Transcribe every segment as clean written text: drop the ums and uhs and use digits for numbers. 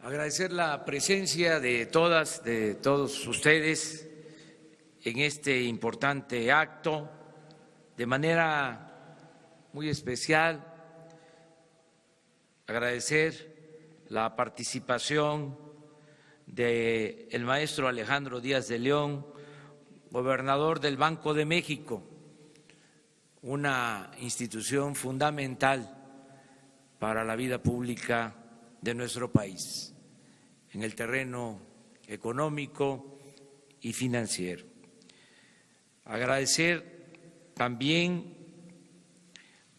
Agradecer la presencia de todas, de todos ustedes en este importante acto, de manera muy especial, agradecer la participación del maestro Alejandro Díaz de León, gobernador del Banco de México, una institución fundamental para la vida pública de nuestro país, en el terreno económico y financiero. Agradecer también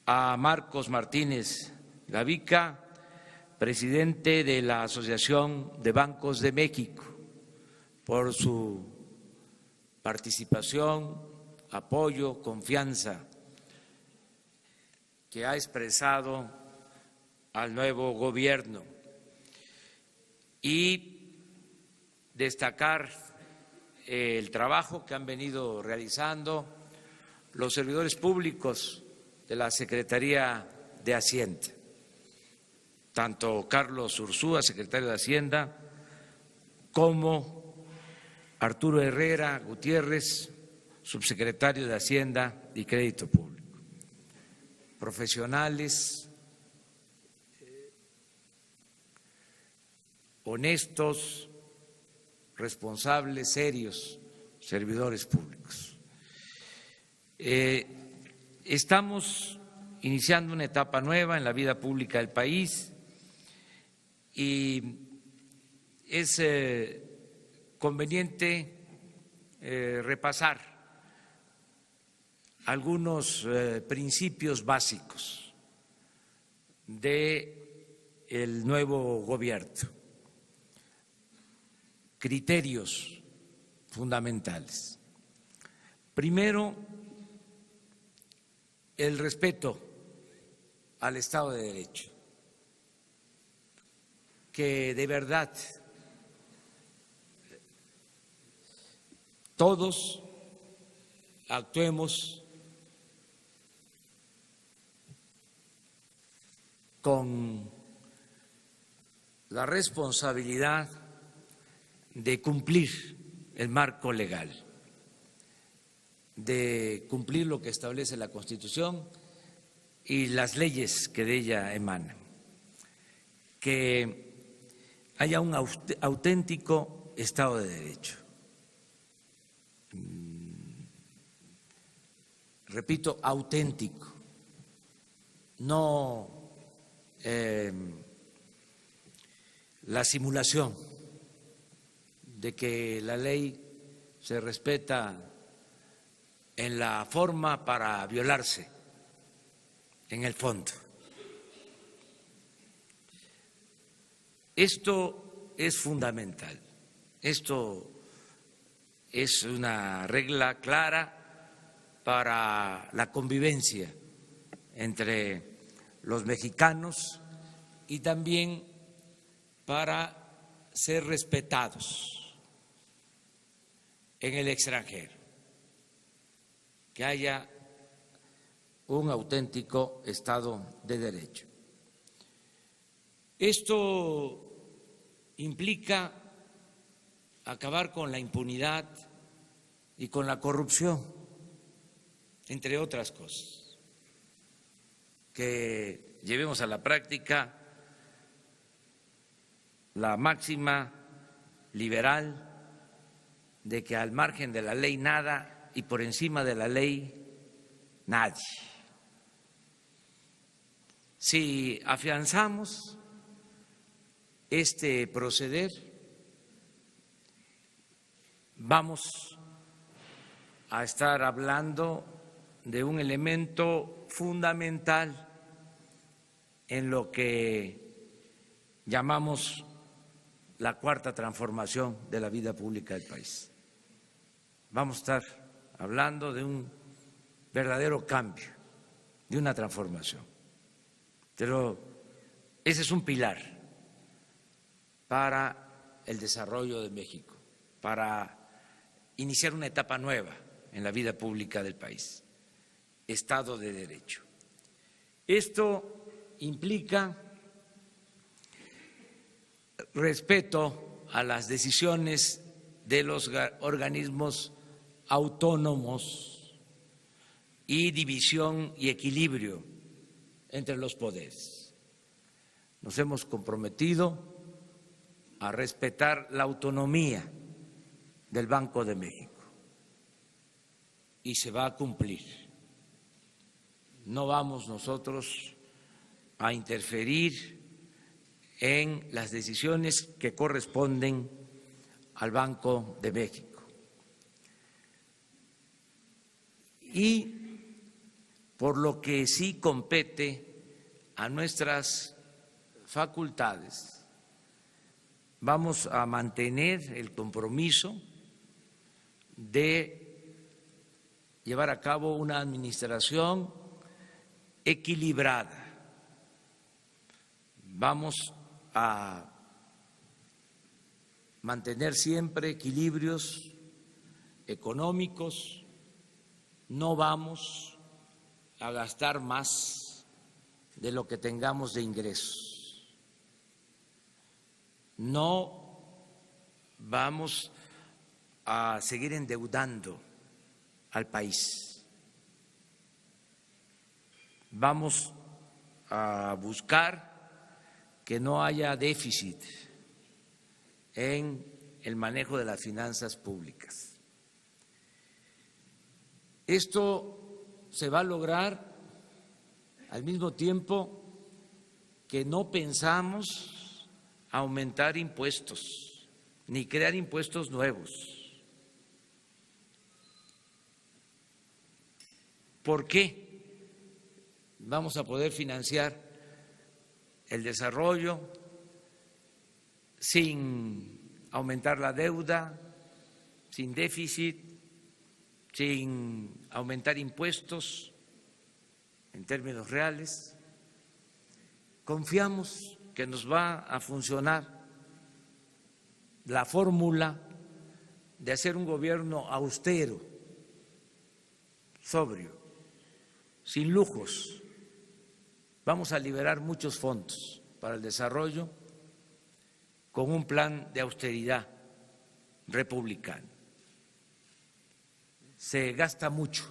a Marcos Martínez Gavica, presidente de la Asociación de Bancos de México, por su participación, apoyo, confianza que ha expresado al nuevo gobierno, y destacar el trabajo que han venido realizando los servidores públicos de la Secretaría de Hacienda, tanto Carlos Ursúa, secretario de Hacienda, como Arturo Herrera Gutiérrez, subsecretario de Hacienda y Crédito Público. Profesionales, honestos, responsables, serios, servidores públicos. Estamos iniciando una etapa nueva en la vida pública del país y es conveniente repasar algunos principios básicos del nuevo gobierno, criterios fundamentales. Primero, el respeto al Estado de Derecho, que de verdad todos actuemos con la responsabilidad de cumplir el marco legal, de cumplir lo que establece la Constitución y las leyes que de ella emanan, que haya un auténtico Estado de Derecho. Repito, auténtico, no la simulación de que la ley se respeta en la forma para violarse en el fondo. Esto es fundamental, esto es una regla clara para la convivencia entre los mexicanos y también para ser respetados en el extranjero, que haya un auténtico Estado de Derecho. Esto implica acabar con la impunidad y con la corrupción, entre otras cosas, que llevemos a la práctica la máxima liberal de que al margen de la ley nada y por encima de la ley nadie. Si afianzamos este proceder, vamos a estar hablando de un elemento fundamental en lo que llamamos la cuarta transformación de la vida pública del país. Vamos a estar hablando de un verdadero cambio, de una transformación. Pero ese es un pilar para el desarrollo de México, para iniciar una etapa nueva en la vida pública del país, Estado de Derecho. Esto implica respeto a las decisiones de los organismos autónomos y división y equilibrio entre los poderes. Nos hemos comprometido a respetar la autonomía del Banco de México y se va a cumplir. No vamos nosotros a interferir en las decisiones que corresponden al Banco de México. Y por lo que sí compete a nuestras facultades, vamos a mantener el compromiso de llevar a cabo una administración equilibrada. Vamos a mantener siempre equilibrios económicos, no vamos a gastar más de lo que tengamos de ingresos, no vamos a seguir endeudando al país, vamos a buscar que no haya déficit en el manejo de las finanzas públicas. Esto se va a lograr al mismo tiempo que no pensamos aumentar impuestos ni crear impuestos nuevos. ¿Por qué vamos a poder financiar el desarrollo sin aumentar la deuda, sin déficit, sin aumentar impuestos en términos reales? Confiamos que nos va a funcionar la fórmula de hacer un gobierno austero, sobrio, sin lujos. Vamos a liberar muchos fondos para el desarrollo con un plan de austeridad republicano. Se gasta mucho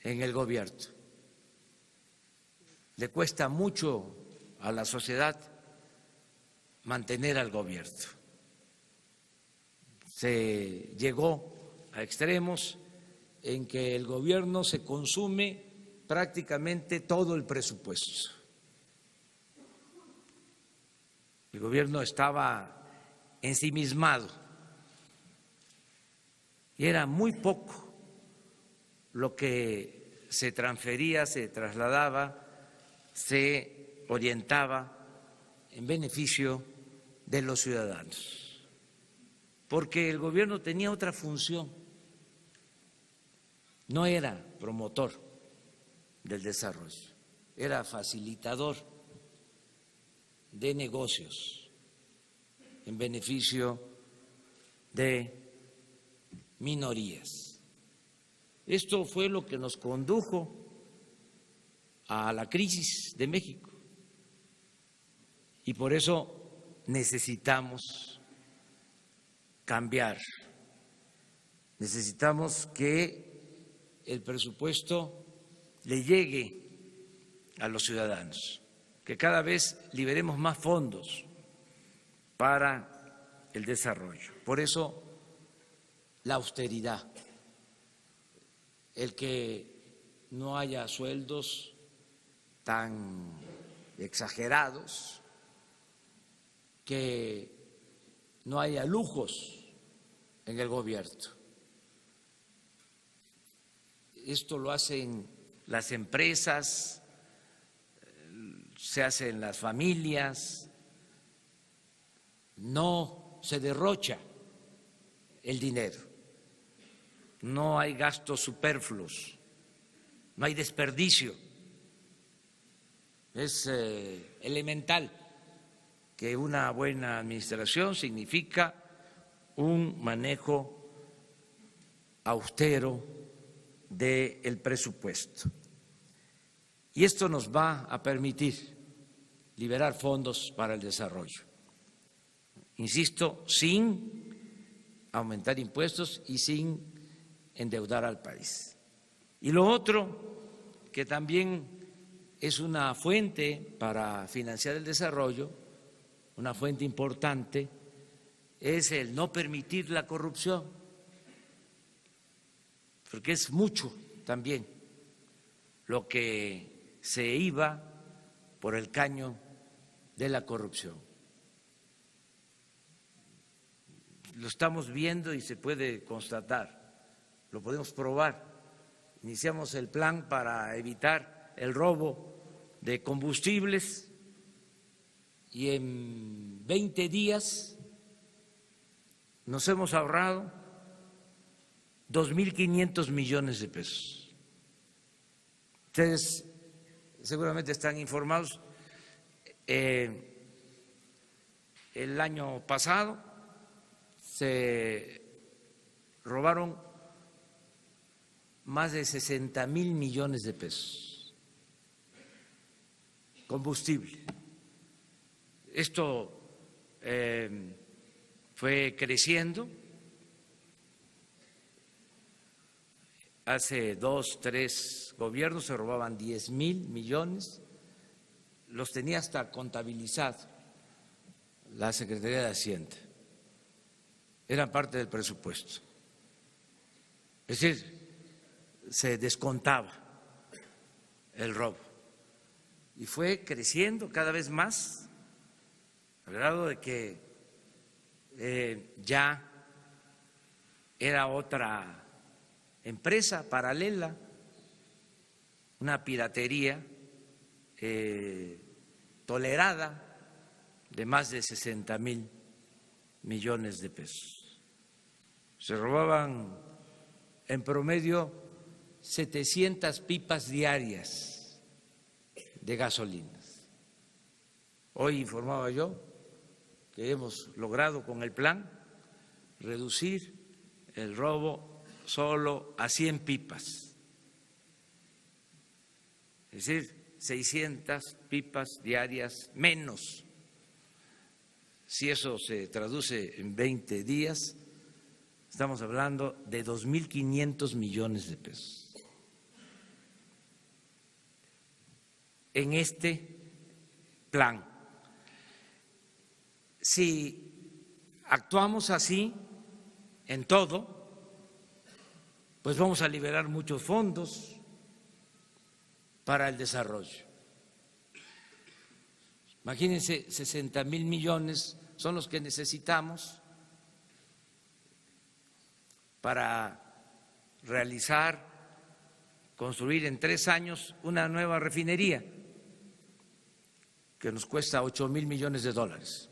en el gobierno, le cuesta mucho a la sociedad mantener al gobierno. Se llegó a extremos en que el gobierno se consume prácticamente todo el presupuesto. El gobierno estaba ensimismado y era muy poco lo que se transfería, se trasladaba, se orientaba en beneficio de los ciudadanos, porque el gobierno tenía otra función, no era promotor del desarrollo, era facilitador de negocios en beneficio de minorías. Esto fue lo que nos condujo a la crisis de México y por eso necesitamos cambiar, necesitamos que el presupuesto le llegue a los ciudadanos, que cada vez liberemos más fondos para el desarrollo. Por eso la austeridad, el que no haya sueldos tan exagerados, que no haya lujos en el gobierno. Esto lo hacen las empresas, se hace en las familias, no se derrocha el dinero, no hay gastos superfluos, no hay desperdicio. Es elemental que una buena administración significa un manejo austero del presupuesto. Y esto nos va a permitir liberar fondos para el desarrollo. insisto, sin aumentar impuestos y sin endeudar al país. Y lo otro, que también es una fuente para financiar el desarrollo, una fuente importante, es el no permitir la corrupción, porque es mucho también lo que se iba por el caño de la corrupción. Lo estamos viendo y se puede constatar, lo podemos probar. Iniciamos el plan para evitar el robo de combustibles y en 20 días nos hemos ahorrado 2.500 millones de pesos. Ustedes seguramente están informados. El año pasado se robaron más de 60.000 millones de pesos combustible. Esto fue creciendo. Hace 2, 3 gobiernos se robaban 10.000 millones, los tenía hasta contabilizado la Secretaría de Hacienda, eran parte del presupuesto. Es decir, se descontaba el robo y fue creciendo cada vez más, al grado de que ya era otra empresa paralela, una piratería tolerada de más de 60.000 millones de pesos. Se robaban en promedio 700 pipas diarias de gasolinas. Hoy informaba yo que hemos logrado con el plan reducir el robo solo a 100 pipas, es decir, 600 pipas diarias menos. Si eso se traduce en 20 días, estamos hablando de 2.500 millones de pesos. En este plan, si actuamos así en todo, pues vamos a liberar muchos fondos para el desarrollo. Imagínense, 60.000 millones son los que necesitamos para realizar, construir en 3 años una nueva refinería que nos cuesta 8.000 millones de dólares,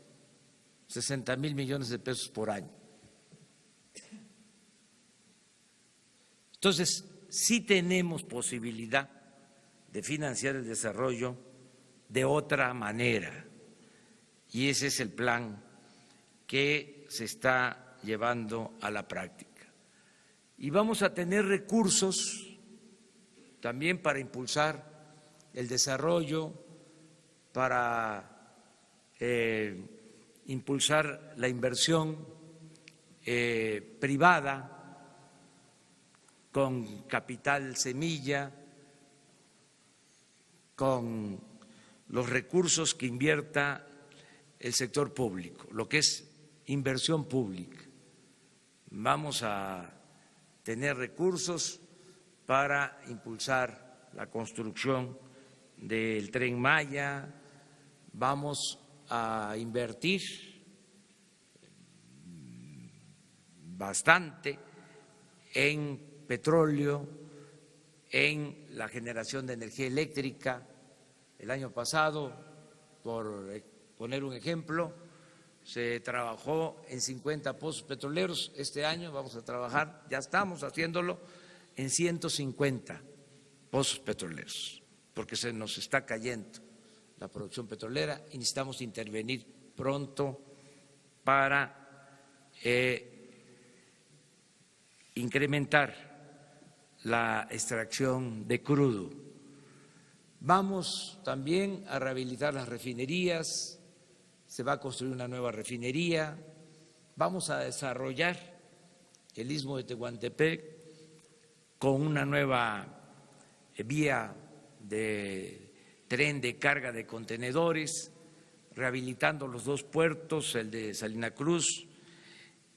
60.000 millones de pesos por año. Entonces, sí tenemos posibilidad de financiar el desarrollo de otra manera, y ese es el plan que se está llevando a la práctica. Y vamos a tener recursos también para impulsar el desarrollo, para impulsar la inversión privada con capital semilla, con los recursos que invierta el sector público, lo que es inversión pública. Vamos a tener recursos para impulsar la construcción del Tren Maya, vamos a invertir bastante en petróleo, en la generación de energía eléctrica. El año pasado, por poner un ejemplo, se trabajó en 50 pozos petroleros. Este año vamos a trabajar, ya estamos haciéndolo, en 150 pozos petroleros, porque se nos está cayendo la producción petrolera y necesitamos intervenir pronto para incrementar la extracción de crudo. Vamos también a rehabilitar las refinerías, se va a construir una nueva refinería, vamos a desarrollar el Istmo de Tehuantepec con una nueva vía de tren de carga de contenedores, rehabilitando los dos puertos, el de Salina Cruz,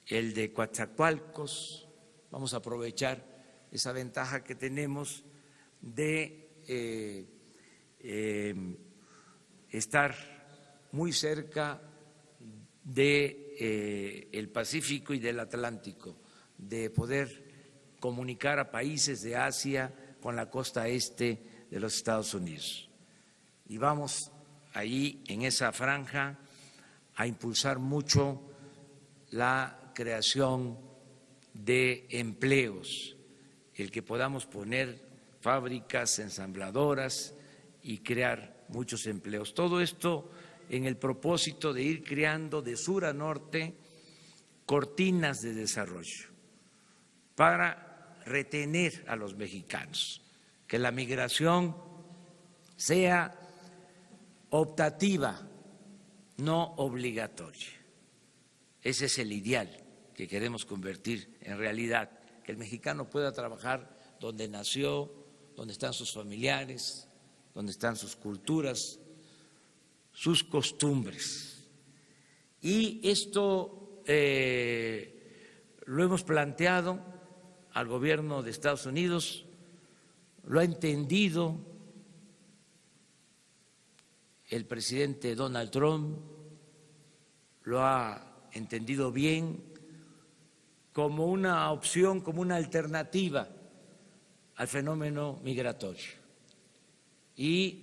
el de Coatzacoalcos. Vamos a aprovechar esa ventaja que tenemos de estar muy cerca de el Pacífico y del Atlántico, de poder comunicar a países de Asia con la costa este de los Estados Unidos. Y vamos ahí en esa franja a impulsar mucho la creación de empleos, el que podamos poner fábricas ensambladoras y crear muchos empleos. Todo esto en el propósito de ir creando de sur a norte cortinas de desarrollo para retener a los mexicanos, que la migración sea optativa, no obligatoria. Ese es el ideal que queremos convertir en realidad, que el mexicano pueda trabajar donde nació, donde están sus familiares, donde están sus culturas, sus costumbres. Y esto lo hemos planteado al gobierno de Estados Unidos, lo ha entendido el presidente Donald Trump, lo ha entendido bien como una opción, como una alternativa al fenómeno migratorio. Y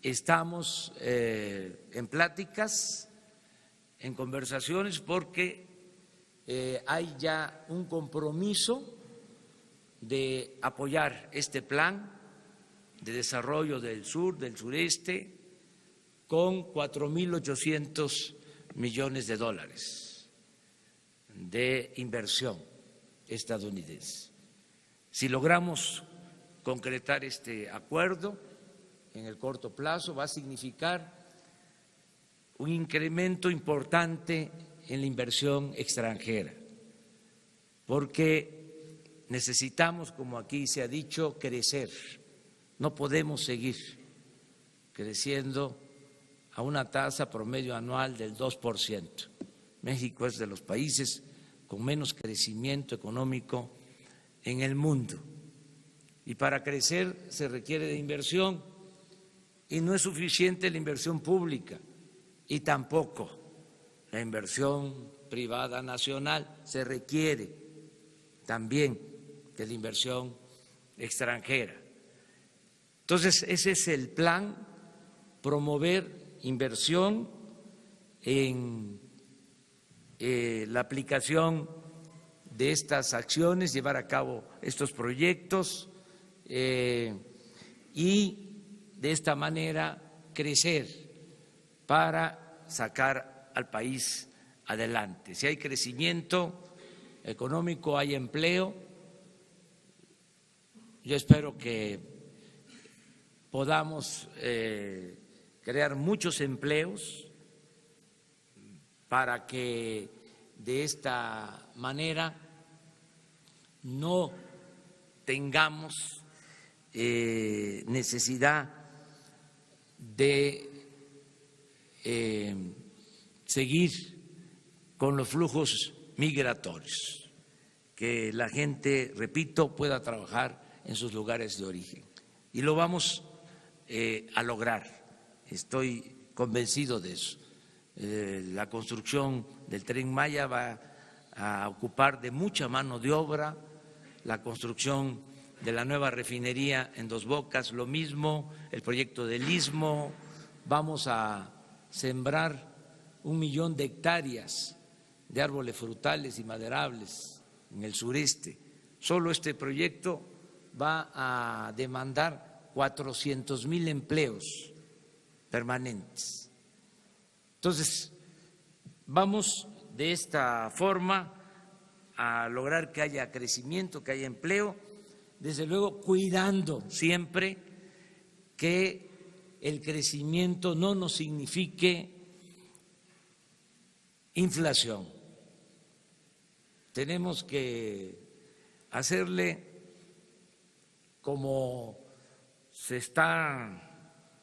estamos en pláticas, en conversaciones, porque hay ya un compromiso de apoyar este plan de desarrollo del sur, del sureste, con 4.800 millones de dólares de inversión estadounidense. Si logramos concretar este acuerdo en el corto plazo, va a significar un incremento importante en la inversión extranjera, porque necesitamos, como aquí se ha dicho, crecer. No podemos seguir creciendo a una tasa promedio anual del 2%. México es de los países con menos crecimiento económico en el mundo. Y para crecer se requiere de inversión, y no es suficiente la inversión pública y tampoco la inversión privada nacional, se requiere también de la inversión extranjera. Entonces, ese es el plan, promover inversión en la aplicación de estas acciones, llevar a cabo estos proyectos y de esta manera crecer para sacar al país adelante. Si hay crecimiento económico, hay empleo. Yo espero que podamos crear muchos empleos para que de esta manera no tengamos necesidad de seguir con los flujos migratorios, que la gente, repito, pueda trabajar en sus lugares de origen. Y lo vamos a lograr, estoy convencido de eso. La construcción del Tren Maya va a ocupar de mucha mano de obra, la construcción de la nueva refinería en Dos Bocas, lo mismo, el proyecto del Istmo. Vamos a sembrar 1 millón de hectáreas de árboles frutales y maderables en el sureste. Solo este proyecto va a demandar 400,000 empleos permanentes. Entonces, vamos de esta forma a lograr que haya crecimiento, que haya empleo, desde luego cuidando siempre que el crecimiento no nos signifique inflación. Tenemos que hacerle como se está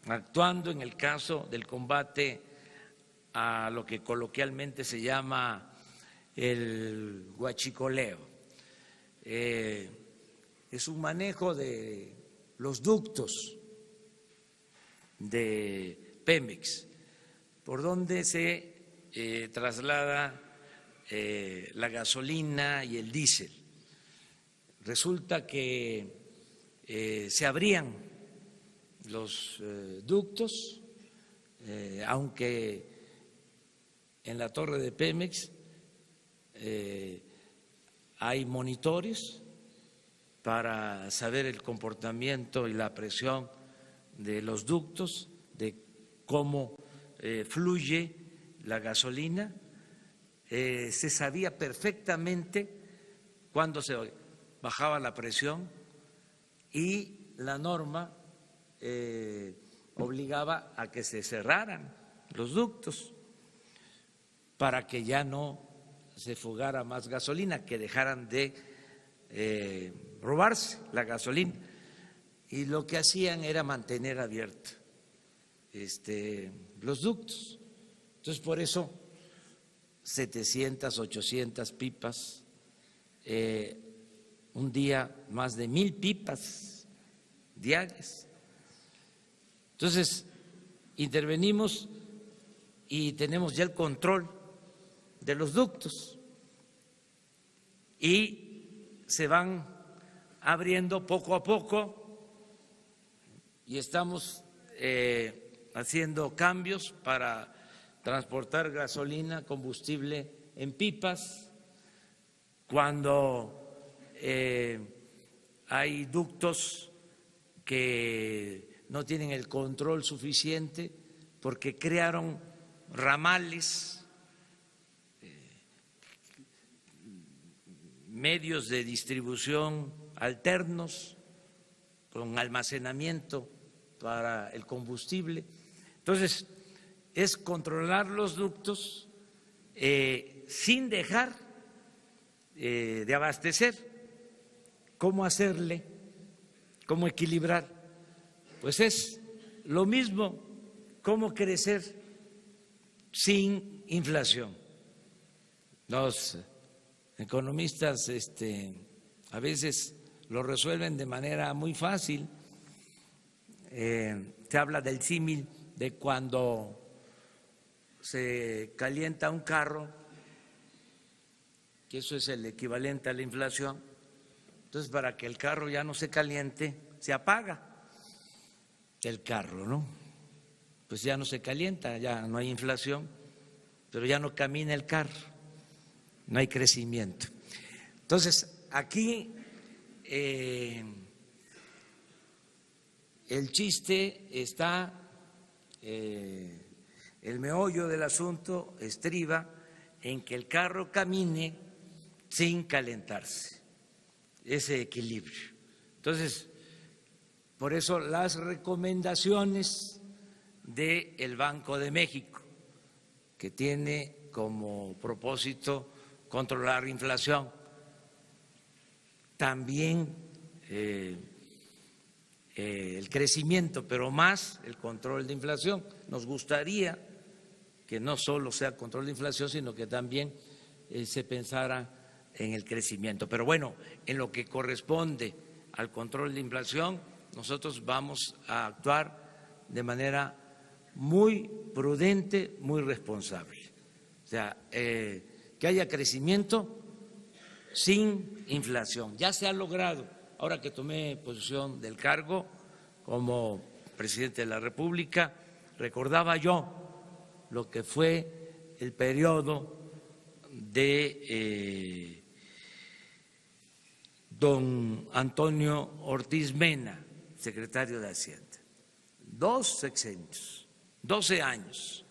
actuando en el caso del combate a lo que coloquialmente se llama el huachicoleo. Es un manejo de los ductos de Pemex, por donde se traslada la gasolina y el diésel. Resulta que se abrían los ductos, aunque en la torre de Pemex hay monitores para saber el comportamiento y la presión de los ductos, de cómo fluye la gasolina. Se sabía perfectamente cuándo se bajaba la presión y la norma obligaba a que se cerraran los ductos para que ya no se fugara más gasolina, que dejaran de robarse la gasolina. Y lo que hacían era mantener abiertos los ductos. Entonces, por eso 700, 800 pipas, un día más de 1,000 pipas diarias. Entonces, intervenimos y tenemos ya el control de los ductos y se van abriendo poco a poco y estamos haciendo cambios para transportar gasolina, combustible en pipas. Cuando hay ductos que no tienen el control suficiente porque crearon ramales, medios de distribución alternos con almacenamiento para el combustible. Entonces, es controlar los ductos sin dejar de abastecer. ¿Cómo hacerle? ¿Cómo equilibrar? Pues es lo mismo, cómo crecer sin inflación. Los economistas a veces lo resuelven de manera muy fácil. Se habla del símil de cuando se calienta un carro, que eso es el equivalente a la inflación. Entonces, para que el carro ya no se caliente, se apaga el carro, ¿no? Pues ya no se calienta, ya no hay inflación, pero ya no camina el carro, no hay crecimiento. Entonces, aquí el chiste está, el meollo del asunto estriba en que el carro camine sin calentarse, ese equilibrio. Entonces, por eso las recomendaciones del Banco de México, que tiene como propósito controlar la inflación, también el crecimiento, pero más el control de inflación. Nos gustaría que no solo sea control de inflación, sino que también se pensara en el crecimiento. Pero bueno, en lo que corresponde al control de inflación, nosotros vamos a actuar de manera muy prudente, muy responsable. O sea, que haya crecimiento sin inflación. Ya se ha logrado. Ahora que tomé posesión del cargo como presidente de la República, recordaba yo lo que fue el periodo de don Antonio Ortiz Mena, secretario de Hacienda. 2 sexenios, 12 años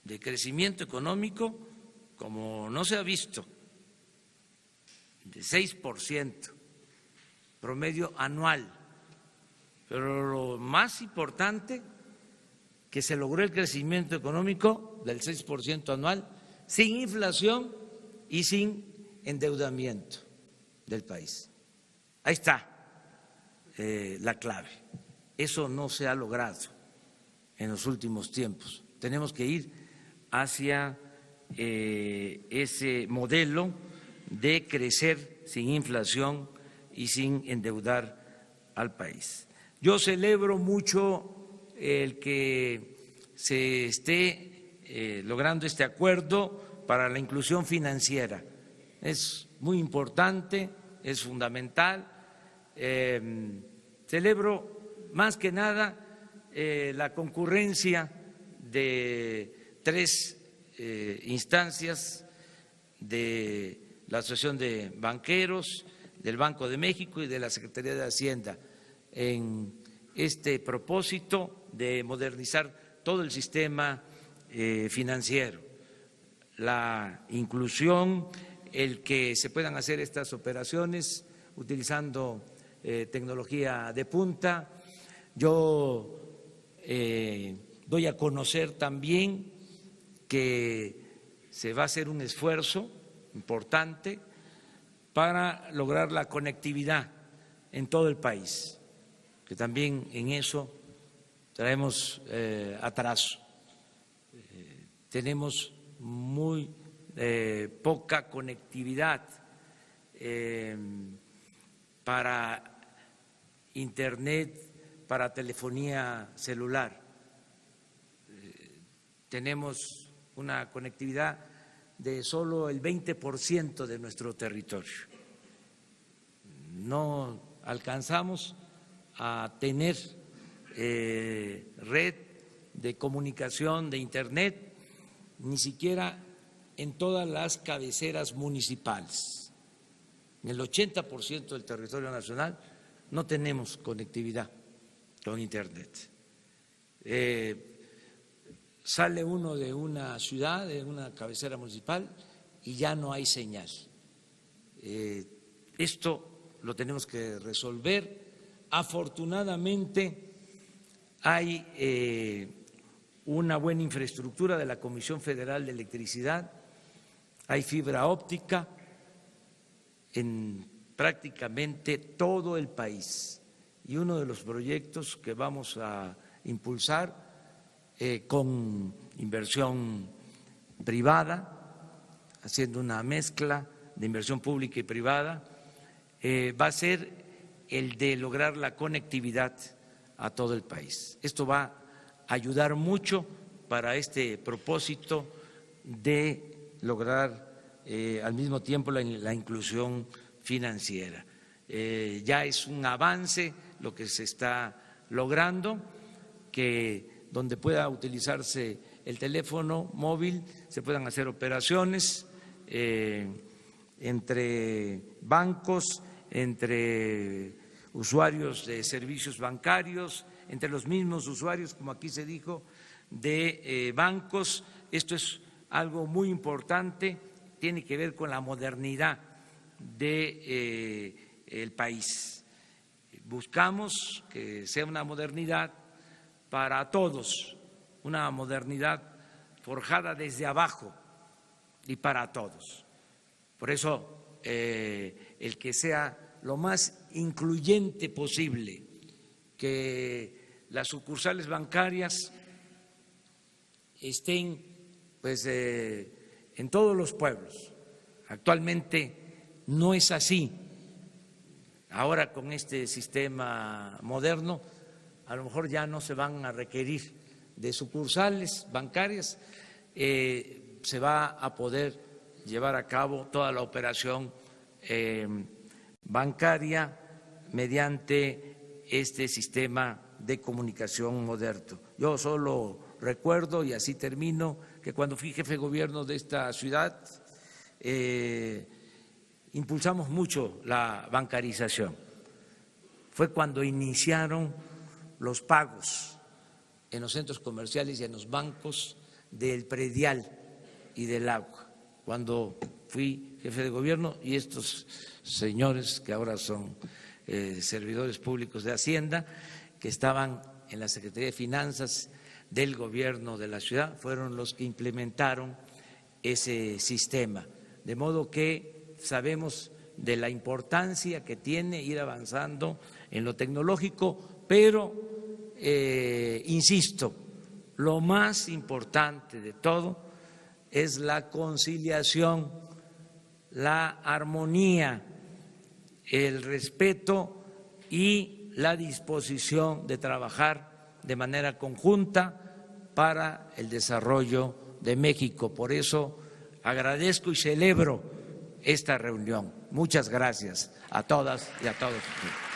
de crecimiento económico como no se ha visto, de 6% promedio anual. Pero lo más importante, que se logró el crecimiento económico del 6% anual sin inflación y sin endeudamiento del país. Ahí está la clave. Eso no se ha logrado en los últimos tiempos. Tenemos que ir hacia ese modelo de crecer sin inflación y sin endeudar al país. Yo celebro mucho el que se esté logrando este acuerdo para la inclusión financiera. Es muy importante, es fundamental. Celebro más que nada la concurrencia de tres instancias de la Asociación de Banqueros, del Banco de México y de la Secretaría de Hacienda en este propósito de modernizar todo el sistema financiero, la inclusión, el que se puedan hacer estas operaciones utilizando tecnología de punta. Yo doy a conocer también que se va a hacer un esfuerzo importante para lograr la conectividad en todo el país, que también en eso traemos atraso. Tenemos muy poca conectividad para internet, para telefonía celular. Tenemos una conectividad de solo el 20% de nuestro territorio. No alcanzamos a tener red de comunicación de internet, ni siquiera en todas las cabeceras municipales. En el 80% del territorio nacional no tenemos conectividad con internet. Sale uno de una ciudad, de una cabecera municipal, y ya no hay señal. Esto lo tenemos que resolver. Afortunadamente hay una buena infraestructura de la Comisión Federal de Electricidad, hay fibra óptica en prácticamente todo el país, y uno de los proyectos que vamos a impulsar con inversión privada, haciendo una mezcla de inversión pública y privada, va a ser el de lograr la conectividad a todo el país. Esto va a ayudar mucho para este propósito de lograr al mismo tiempo la inclusión financiera. Ya es un avance lo que se está logrando, que donde pueda utilizarse el teléfono móvil se puedan hacer operaciones entre bancos, entre usuarios de servicios bancarios, entre los mismos usuarios, como aquí se dijo, de bancos. Esto es algo muy importante, tiene que ver con la modernidad del país. Buscamos que sea una modernidad para todos, una modernidad forjada desde abajo y para todos. Por eso, el que sea lo más incluyente posible, que las sucursales bancarias estén pues en todos los pueblos. Actualmente no es así. Ahora con este sistema moderno a lo mejor ya no se van a requerir de sucursales bancarias, se va a poder llevar a cabo toda la operación bancaria mediante este sistema de comunicación moderno. Yo solo recuerdo, y así termino, que cuando fui jefe de gobierno de esta ciudad impulsamos mucho la bancarización. Fue cuando iniciaron los pagos en los centros comerciales y en los bancos del predial y del agua, cuando fui jefe de gobierno, y estos señores que ahora son servidores públicos de Hacienda, que estaban en la Secretaría de Finanzas del gobierno de la ciudad, fueron los que implementaron ese sistema. De modo que sabemos de la importancia que tiene ir avanzando en lo tecnológico, pero, insisto, lo más importante de todo es la conciliación, la armonía, el respeto y la disposición de trabajar de manera conjunta para el desarrollo de México. Por eso agradezco y celebro esta reunión. Muchas gracias a todas y a todos ustedes.